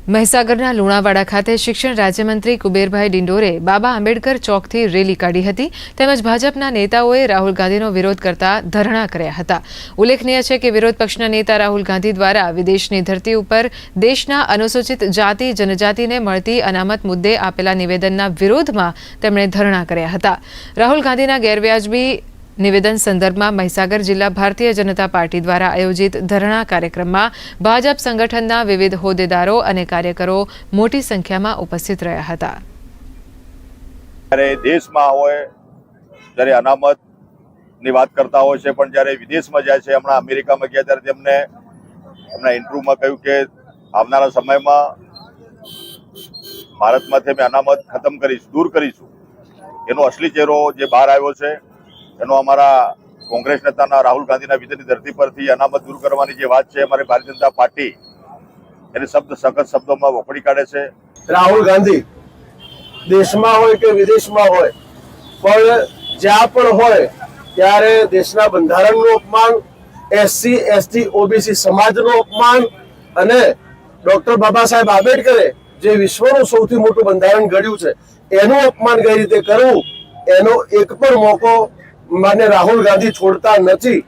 મહીસાગરના લુણાવાડા ખાતે શિક્ષણ રાજ્યમંત્રી કુબેરભાઈ ડિંડોરે બાબા આંબેડકર ચોકથી રેલી કાઢી હતી તેમજ ભાજપના નેતાઓએ રાહુલ ગાંધીનો વિરોધ કરતા ધરણા કર્યા હતા। ઉલ્લેખનીય છે કે વિરોધ પક્ષના નેતા રાહુલ ગાંધી દ્વારા વિદેશની ધરતી ઉપર દેશના અનુસૂચિત જાતિ જનજાતિને મળતી અનામત મુદ્દે આપેલા નિવેદનના વિરોધમાં તેમણે ધરણા કર્યા હતા। રાહુલ ગાંધીના ગેરવ્યાજબી નિવેદન સંદર્ભમાં મહીસાગર જિલ્લા ભારતીય જનતા પાર્ટી દ્વારા આયોજિત ધરણા કાર્યક્રમમાં ભાજપ સંગઠનના વિવિધ હોદ્દેદારો અને કાર્યકરો મોટી સંખ્યામાં ઉપસ્થિત રહ્યા હતા। દેશમાં હોય જ્યારે અનામતની વાત કરતા હોય છે, પણ જ્યારે વિદેશમાં જાય છે, હમણાં અમેરિકામાં ગયા ત્યારે તેમને એમના ઇન્ટરવ્યુમાં કહ્યું કે આવનારા સમયમાં ભારતમાંથી અમે અનામત ખતમ કરીશું, દૂર કરીશું। એનો અસલી ચહેરો જે બહાર આવ્યો છે એનો અમારા કોંગ્રેસ નેતાના રાહુલ ગાંધીના વિદેશની ધરતી પરથી અનામત દૂર કરવાની જે વાત છે, અમારી ભારતીય જનતા પાર્ટી એને સખત શબ્દોમાં વખોડી કાઢે છે। રાહુલ ગાંધી દેશમાં હોય કે વિદેશમાં હોય, પણ જ્યાં પણ હોય ત્યારે દેશના બંધારણનું અપમાન, SC, ST, OBC સમાજનું અપમાન અને ડોક્ટર બાબા સાહેબ આંબેડકરે જે વિશ્વનું સૌથી મોટું બંધારણ ઘડ્યું છે એનું અપમાન કઈ રીતે કરવું એનો એક પણ મોકો માન્ય રાહુલ ગાંધી છોડતા નથી।